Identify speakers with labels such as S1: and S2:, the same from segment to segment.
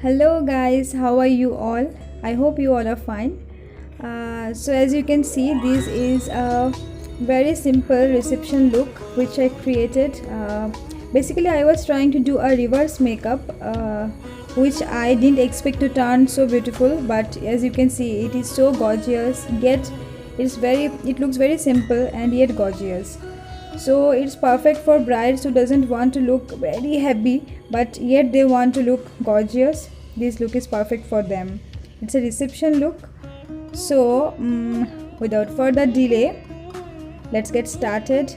S1: Hello guys, how are you all? I hope you all are fine. So as you can see, this is a very simple reception look which I created. Basically, I was trying to do a reverse makeup, which I didn't expect to turn so beautiful. But as you can see, it is so gorgeous. Yet it looks very simple and yet gorgeous. So it's perfect for brides who doesn't want to look very heavy but yet they want to look gorgeous. This look is perfect for them. It's a reception look. So without further delay, let's get started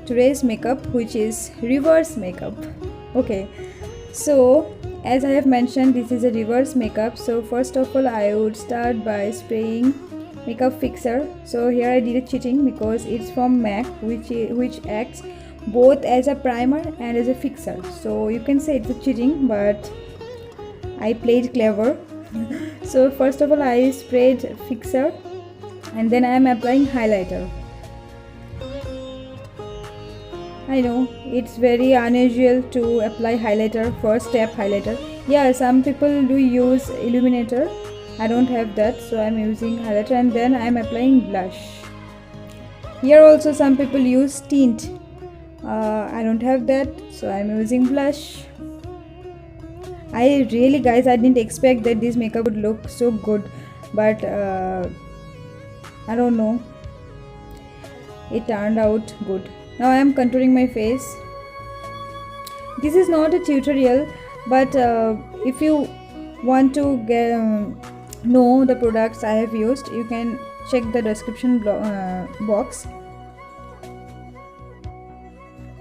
S1: today's makeup, which is reverse makeup. Okay, so as I have mentioned, this is a reverse makeup. So first of all, I would start by spraying makeup fixer. So here I did a cheating because it's from MAC, which acts both as a primer and as a fixer. So you can say it's a cheating, but I played clever. So first of all, I sprayed fixer and then I am applying highlighter. I know it's very unusual to apply highlighter, first step highlighter. Yeah, some people do use illuminator. I don't have that, so I'm using highlighter and then I'm applying blush. Here also some people use tint. I don't have that, so I'm using blush. I really, guys, I didn't expect that this makeup would look so good, but I don't know, it turned out good. Now I am contouring my face. This is not a tutorial, but if you want to know the products I have used, you can check the description box.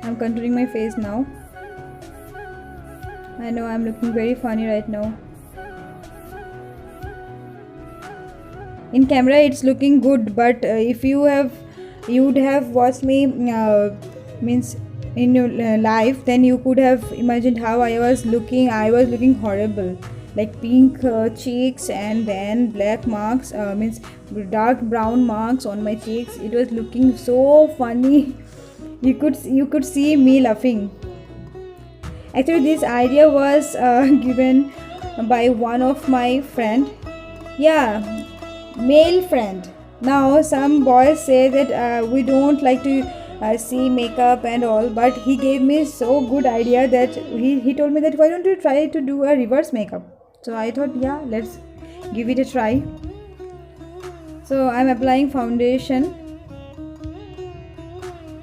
S1: I'm contouring my face now. I know I'm looking very funny right now. In camera it's looking good, but if you would have watched me means in your life, then you could have imagined how I was looking. I was looking horrible, like pink cheeks and then black marks, means dark brown marks on my cheeks. It was looking so funny. You could see me laughing. Actually, this idea was given by one of my friend. Yeah, male friend. Now some boys say that we don't like to see makeup and all, but he gave me so good idea that he told me that why don't you try to do a reverse makeup. So I thought, yeah, let's give it a try. So I'm applying foundation.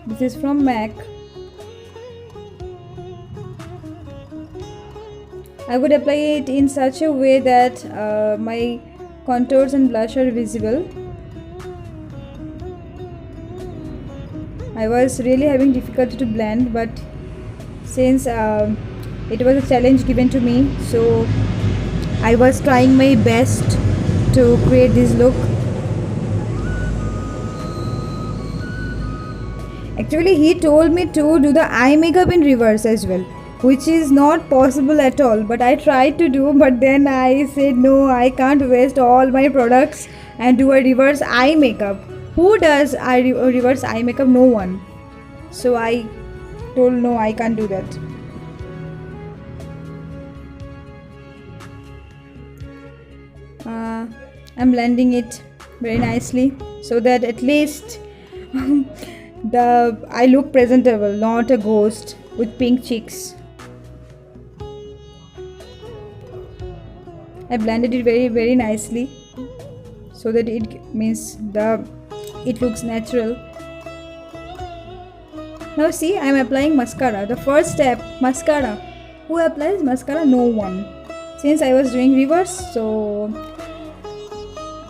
S1: This is from MAC. I would apply it in such a way that my contours and blush are visible. I was really having difficulty to blend, but since it was a challenge given to me, so I was trying my best to create this look. Actually, he told me to do the eye makeup in reverse as well, which is not possible at all, but I tried to do, but then I said no, I can't waste all my products and do a reverse eye makeup. Who does reverse eye makeup? No one. So I told no, I can't do that. I'm blending it very nicely so that at least I look presentable, not a ghost with pink cheeks. I blended it very nicely so that it means it looks natural. Now see, I am applying mascara. The first step, mascara. Who applies mascara? No one. Since I was doing reverse, so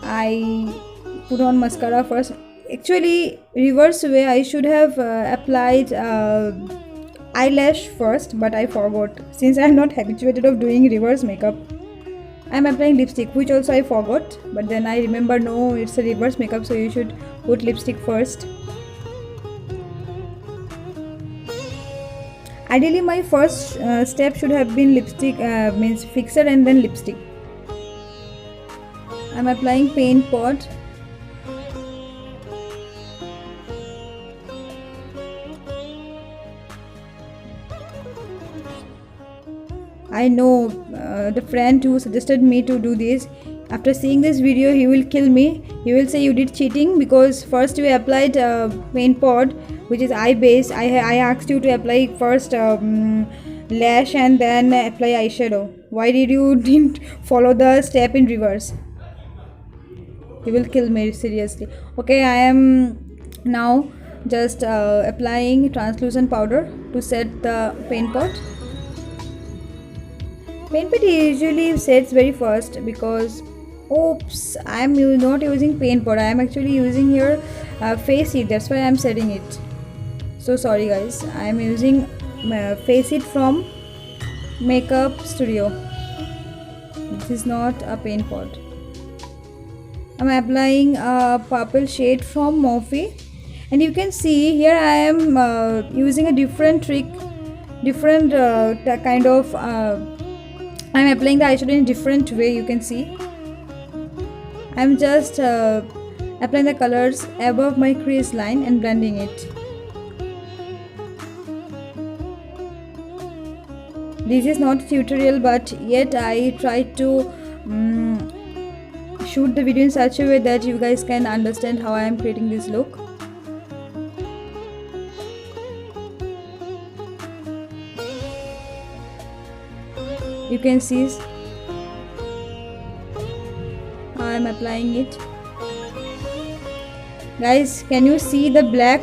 S1: I put on mascara first. Actually, reverse way I should have applied eyelash first, but I forgot. Since I am not habituated of doing reverse makeup, I am applying lipstick, which also I forgot, but then I remember no, it's a reverse makeup, so you should put lipstick first. Ideally, my first step should have been lipstick, means fixer and then lipstick. I am applying paint pot. I know the friend who suggested me to do this. After seeing this video, he will kill me. He will say you did cheating because first you applied paint pot, which is eye based. I asked you to apply first lash and then apply eyeshadow. Why did you didn't follow the step in reverse? He will kill me seriously. Okay, I am now just applying translucent powder to set the paint pot. Paint pot usually sets very fast because oops, I am not using paint pot. I am actually using here face it. That's why I am setting it. So sorry guys. I am using face it from Makeup Studio. This is not a paint pot. I'm applying a purple shade from Morphe, and you can see here I am using a different trick, different kind of I'm applying the eyeshadow in a different way. You can see I'm just applying the colors above my crease line and blending it. This is not a tutorial, but yet I try to shoot the video in such a way that you guys can understand how I am creating this look. You can see how I am applying it. Guys, can you see the black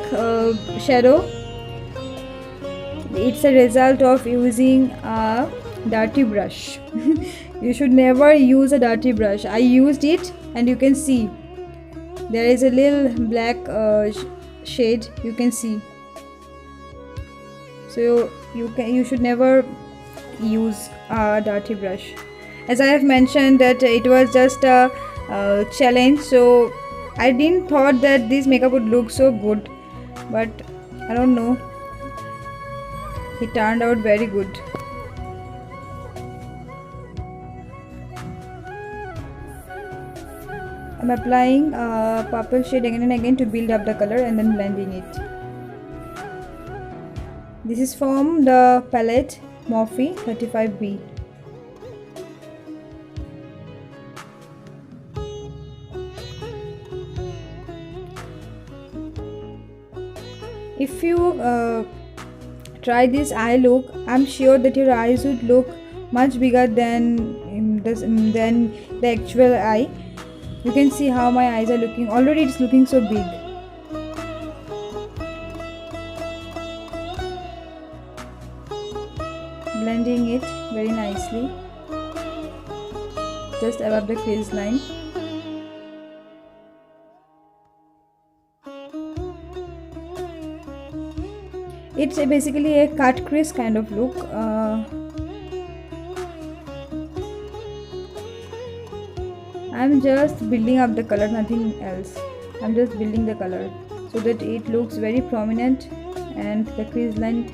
S1: shadow? It's a result of using a dirty brush. You should never use a dirty brush. I used it and you can see there is a little black shade, you can see. So you should never use a dirty brush. As I have mentioned that it was just a challenge, so I didn't thought that this makeup would look so good, but I don't know, it turned out very good. I'm applying purple shade again and again to build up the color and then blending it. This is from the palette Morphe 35B. If you try this eye look, I'm sure that your eyes would look much bigger than the actual eye. You can see how my eyes are looking. Already it's looking so big. Blending it very nicely just above the crease line. It's basically a cut crease kind of look. I'm just building up the color, nothing else. I'm just building the color so that it looks very prominent and the crease line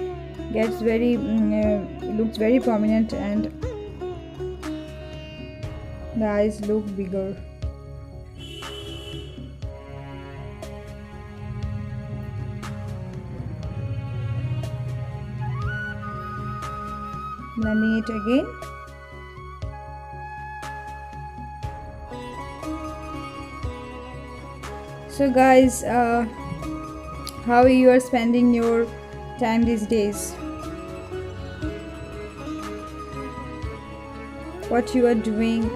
S1: gets very looks very prominent and the eyes look bigger. Blending it again. So guys, how you are spending your time these days? What you are doing?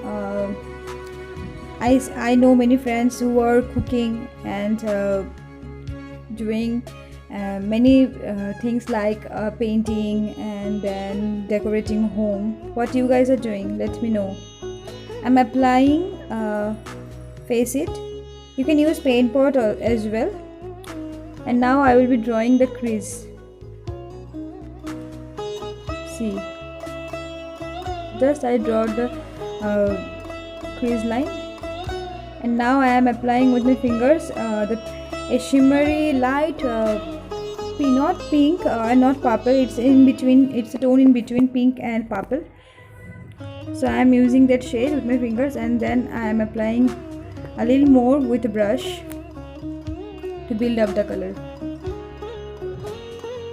S1: I know many friends who are cooking and doing many things like painting and then decorating home. What you guys are doing? Let me know. I'm applying Face It. You can use paint pot as well. And now I will be drawing the crease. See, just I draw the crease line, and now I am applying with my fingers a shimmery light not pink and not purple. It's in between. It's a tone in between pink and purple. So I am using that shade with my fingers, and then I am applying a little more with a brush to build up the color.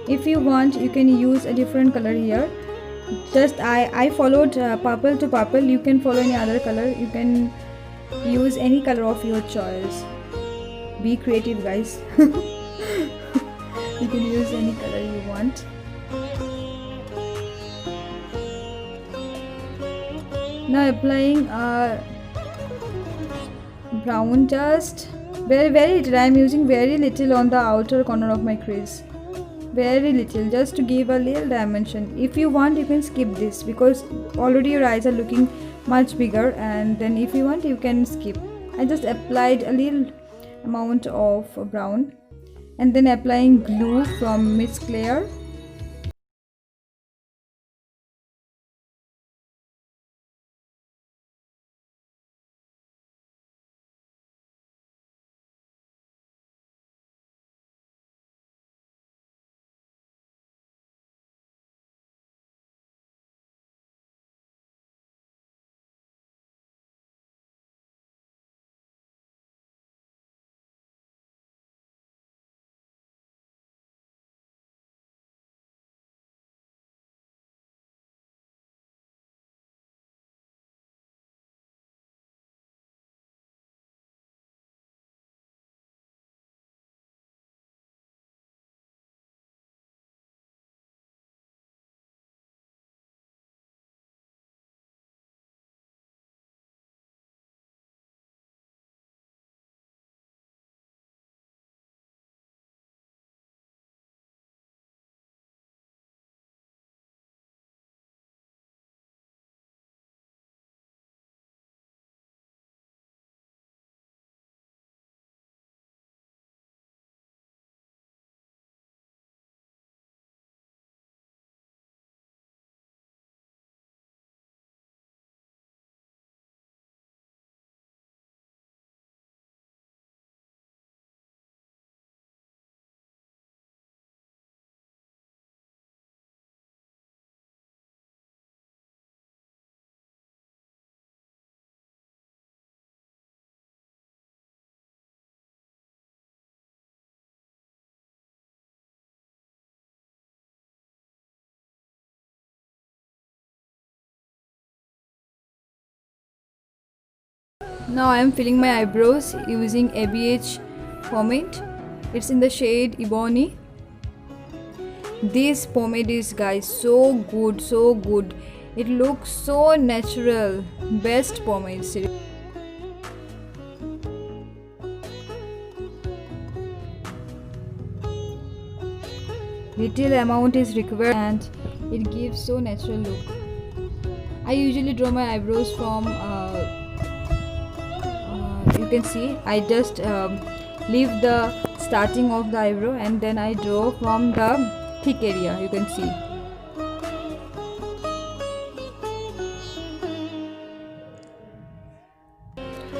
S1: If you want, you can use a different color here. just I followed purple to purple. You can follow any other color. You can use any color of your choice. Be creative, guys. You can use any color you want. Now applying brown dust, very little. I am using very little on the outer corner of my crease, very little, just to give a little dimension. If you want, you can skip this because already your eyes are looking much bigger, and then if you want, you can skip. I just applied a little amount of brown and then applying glue from Miss Claire. Now I am filling my eyebrows using ABH pomade. It's in the shade Ebony. This pomade is, guys, so good, so good. It looks so natural. Best pomade, seriously. Little amount is required and it gives so natural look. I usually draw my eyebrows from you can see I just leave the starting of the eyebrow and then I draw from the thick area, you can see.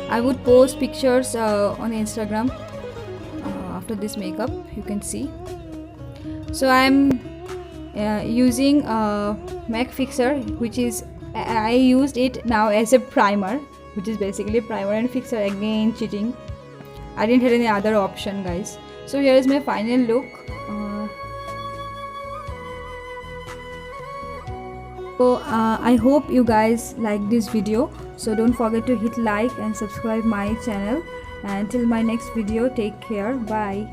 S1: I would post pictures on Instagram after this makeup, you can see. So I am using MAC fixer, which is I used it now as a primer, which is basically primer and fixer. Again cheating, I didn't have any other option, guys. So here is my final look. I hope you guys like this video, so don't forget to hit like and subscribe my channel, and till my next video, take care, bye.